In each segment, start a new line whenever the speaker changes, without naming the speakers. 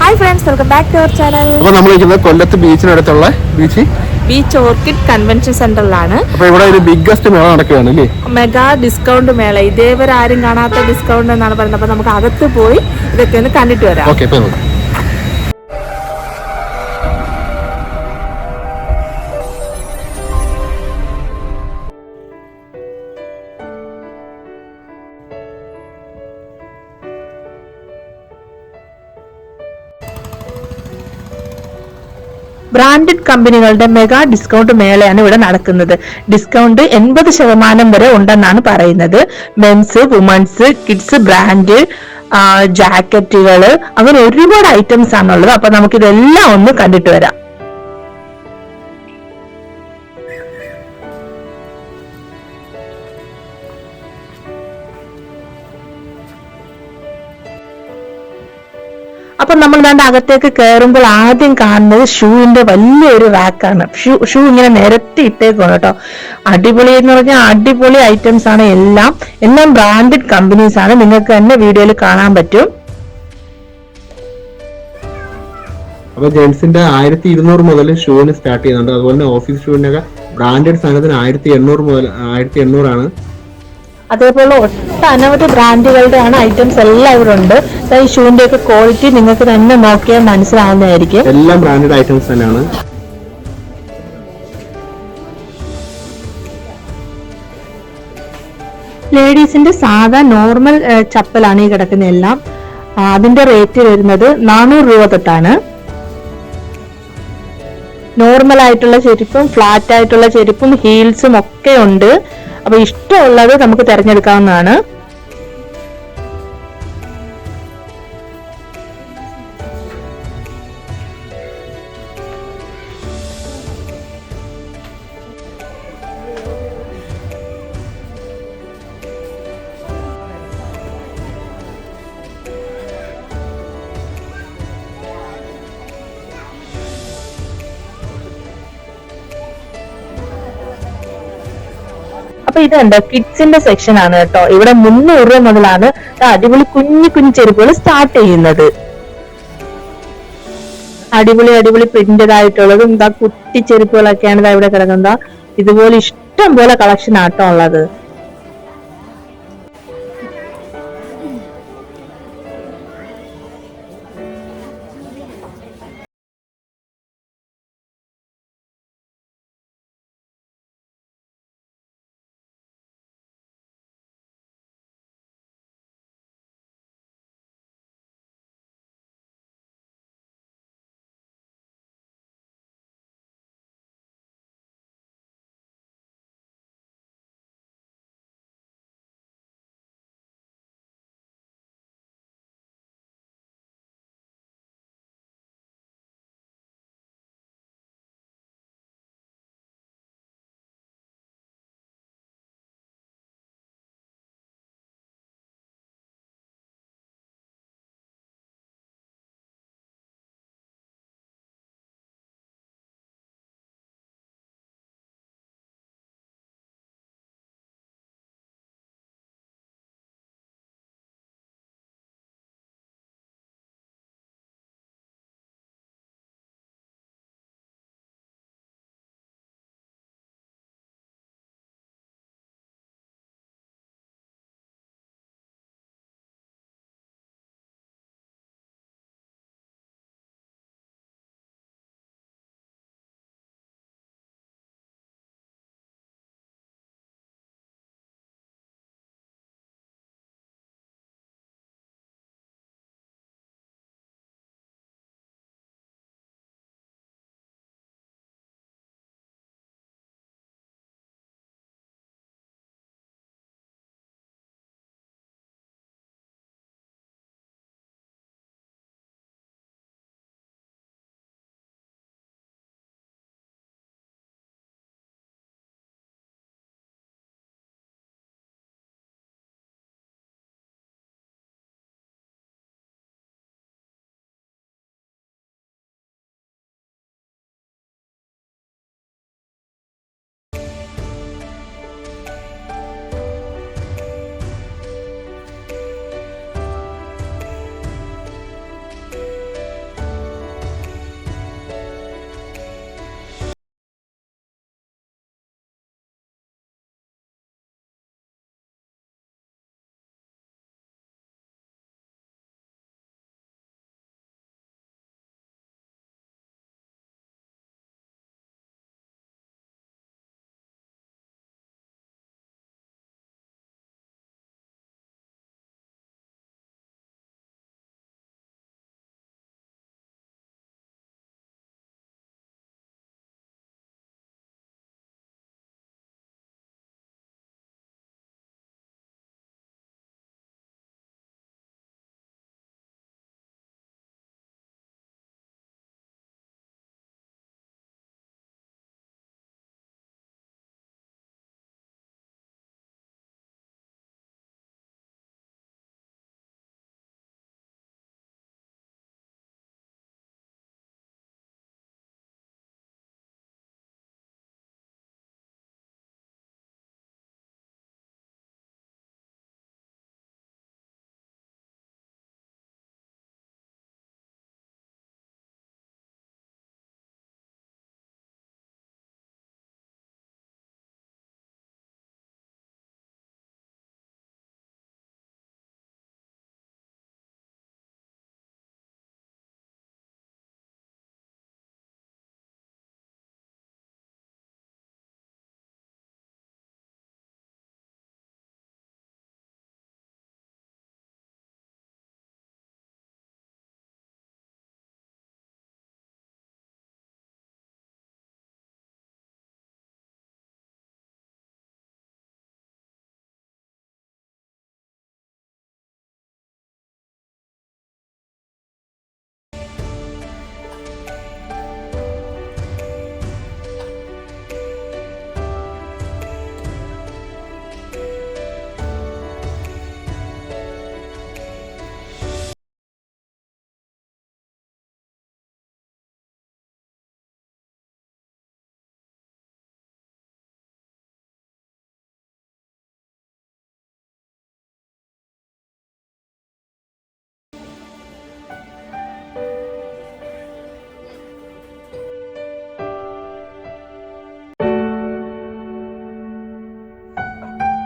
Hi friends, welcome back to our channel.
അപ്പോൾ നമ്മൾ കൊല്ലത്ത് ബീച്ചിനടുത്തുള്ള
ബീച്ച് ഓർക്കിഡ് കൺവെൻഷൻ സെന്ററിലാണ്.
അപ്പോൾ ഇവിടെ ഒരു ബിഗ്ഗസ്റ്റ് മേള നടക്കുകയാണ് അല്ലേ?
മെഗാ ഡിസ്കൗണ്ട് മേള. ഇതേവരെ ആരും കാണാത്ത ഡിസ്കൗണ്ട് എന്നാണ് പറയുന്നത്. അപ്പോൾ നമുക്ക് അകത്ത് പോയി ഇതൊക്കെ ഒന്ന് കണ്ടിട്ട് വരാം.
ഓക്കെ.
ബ്രാൻഡഡ് കമ്പനികളുടെ മെഗാ ഡിസ്കൗണ്ട് മേളയാണ് ഇവിടെ നടക്കുന്നത്. ഡിസ്കൗണ്ട് 80% വരെ ഉണ്ടെന്നാണ് പറയുന്നത്. മെൻസ്, വുമൺസ്, കിഡ്സ് ബ്രാൻഡ് ജാക്കറ്റുകള്, അങ്ങനെ ഒരുപാട് ഐറ്റംസ് ആണുള്ളത്. അപ്പൊ നമുക്ക് ഇതെല്ലാം ഒന്ന് കണ്ടിട്ട് വരാം. അപ്പൊ നമ്മൾ ദാണ്ട് അകത്തേക്ക് കയറുമ്പോൾ ആദ്യം കാണുന്നത് ഷൂവിന്റെ വലിയൊരു റാക്കാണ്. ഷൂ ഇങ്ങനെ നിരത്തി ഇട്ടേക്കാണ് കേട്ടോ. അടിപൊളി എന്ന് പറഞ്ഞാൽ അടിപൊളി ഐറ്റംസ് ആണ്. എല്ലാം ബ്രാൻഡഡ് കമ്പനീസ് ആണ്. നിങ്ങൾക്ക് തന്നെ വീഡിയോയിൽ കാണാൻ പറ്റും.
അപ്പൊ ജെന്റ്സിന്റെ 1200 മുതൽ ഷൂവിന് സ്റ്റാർട്ട് ചെയ്യുന്നുണ്ട്. അതുപോലെ തന്നെ ഓഫീസ് ഷൂവിനൊക്കെ ബ്രാൻഡഡ് സാധനത്തിന് 1800 മുതൽ 1800 ആണ്.
അതേപോലെ ഒട്ടനവധി ബ്രാൻഡുകളുടെ ആണ് ഐറ്റംസ് എല്ലാം ഇവിടെ ഉണ്ട്. ഈ ഷൂവിന്റെ ഒക്കെ ക്വാളിറ്റി നിങ്ങൾക്ക് തന്നെ നോക്കിയാൽ മനസ്സിലാവുന്നതായിരിക്കും.
എല്ലാം ബ്രാൻഡഡ് ഐറ്റംസ് തന്നെയാണ്.
ലേഡീസിന്റെ സാധാ നോർമൽ ചപ്പലാണ് ഈ കിടക്കുന്ന എല്ലാം. അതിന്റെ റേറ്റ് വരുന്നത് 400 രൂപ തൊട്ടാണ്. നോർമൽ ആയിട്ടുള്ള ചെരുപ്പും ഫ്ലാറ്റ് ആയിട്ടുള്ള ചെരുപ്പും ഹീൽസും ഒക്കെ ഉണ്ട്. അപ്പൊ ഇഷ്ടമുള്ളത് നമുക്ക് തിരഞ്ഞെടുക്കാവുന്നതാണ്. അപ്പൊ ഇതുണ്ട് കിഡ്സിന്റെ സെക്ഷൻ ആണ് കേട്ടോ. ഇവിടെ 300 രൂപ മുതലാണ് അടിപൊളി കുഞ്ഞു ചെരുപ്പുകൾ സ്റ്റാർട്ട് ചെയ്യുന്നത്. അടിപൊളി പ്രിന്റഡ് ആയിട്ടുള്ളതും കുട്ടി ചെരുപ്പുകളൊക്കെയാണ് ഇവിടെ കിടക്കുന്നത്. ഇതുപോലെ ഇഷ്ടം പോലെ കളക്ഷൻ ആട്ടോ ഉള്ളത്.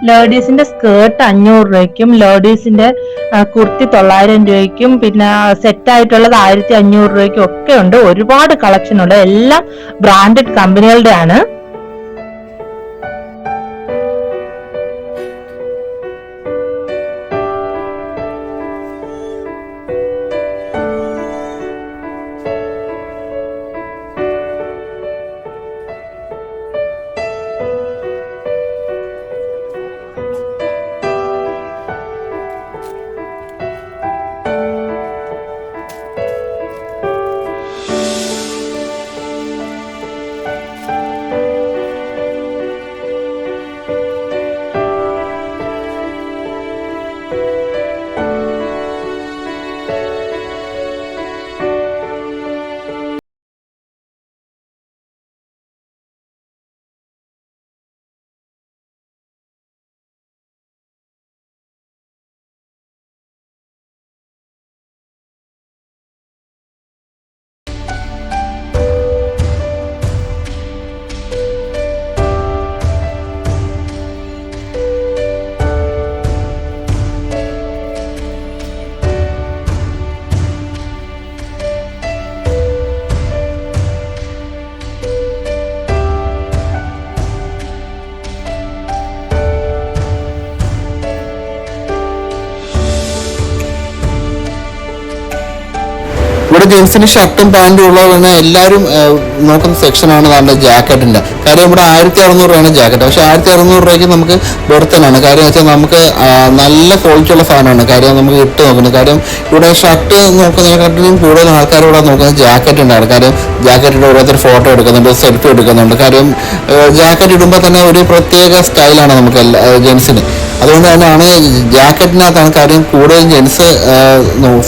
ലേഡീസിന്റെ സ്കേർട്ട് 500 രൂപയ്ക്കും ലേഡീസിന്റെ കുർത്തി 900 രൂപയ്ക്കും പിന്നെ സെറ്റ് ആയിട്ടുള്ളത് 1500 രൂപയ്ക്കും ഒക്കെ ഉണ്ട്. ഒരുപാട് കളക്ഷൻ ഉണ്ട്. എല്ലാം ബ്രാൻഡഡ് കമ്പനികളുടെ ആണ്.
ഇവിടെ ജെൻസിന് ഷർട്ടും പാൻറ്റും ഉള്ളത് തന്നെ എല്ലാവരും നോക്കുന്ന സെക്ഷനാണ് നമ്മുടെ ജാക്കറ്റിന്റെ. കാര്യം ഇവിടെ 1600 രൂപയാണ് ജാക്കറ്റ്. പക്ഷെ 1600 രൂപയ്ക്ക് നമുക്ക് വെറുത്തനാണ്. കാര്യം വെച്ചാൽ നമുക്ക് നല്ല ക്വാളിറ്റി ഉള്ള സാധനമാണ്. കാര്യം നമുക്ക് ഇട്ട് നോക്കുന്നത്. കാര്യം ഇവിടെ ഷർട്ട് നോക്കുന്നതിനെക്കാട്ടിലും കൂടുതൽ ആൾക്കാർ ഇവിടെ നോക്കുന്നത് ജാക്കറ്റ് ഉണ്ടാണ്. കാര്യം ജാക്കറ്റിൽ ഓരോരുത്തർ ഫോട്ടോ എടുക്കുന്നുണ്ട്, സെൽഫി എടുക്കുന്നുണ്ട്. കാര്യം ജാക്കറ്റ് ഇടുമ്പോൾ തന്നെ ഒരു പ്രത്യേക സ്റ്റൈലാണ് നമുക്ക് ജെൻസിന്. അതുകൊണ്ട് തന്നെയാണ് ജാക്കറ്റിനകത്താണ് കാര്യം കൂടുതൽ ജെൻസ്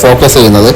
ഫോക്കസ് ചെയ്യുന്നത്.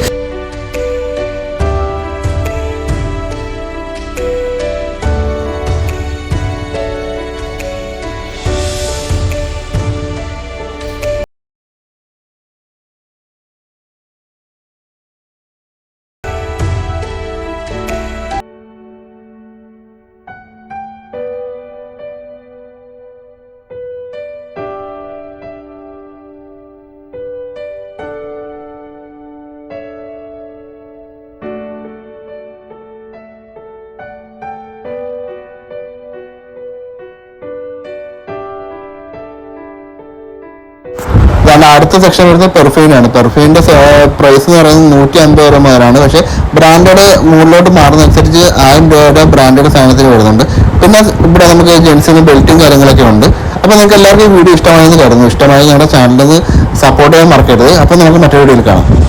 അടുത്ത സെക്ഷൻ വരുന്നത് പെർഫ്യൂമാണ്. പെർഫ്യൂമിന്റെ പ്രൈസ് എന്ന് പറയുന്നത് 150 രൂപ മുതലാണ്. പക്ഷേ ബ്രാൻഡഡ് മുകളിലോട്ട് മാറുന്നതനുസരിച്ച് 1000 രൂപയുടെ ബ്രാൻഡഡ് സാധനത്തിന് വരുന്നുണ്ട്. പിന്നെ ഇവിടെ നമുക്ക് ജെൻസിന് ബെൽറ്റും കാര്യങ്ങളൊക്കെ ഉണ്ട്. അപ്പോൾ നിങ്ങൾക്ക് എല്ലാവർക്കും ഈ വീഡിയോ ഇഷ്ടമായെന്ന് കരുതുന്നു. ഇഷ്ടമായി ഞങ്ങളുടെ ചാനലിൽ സപ്പോർട്ട് ചെയ്യാൻ മറക്കരുത്. അപ്പോൾ നമുക്ക് മറ്റൊരു വീഡിയോയിൽ കാണാം.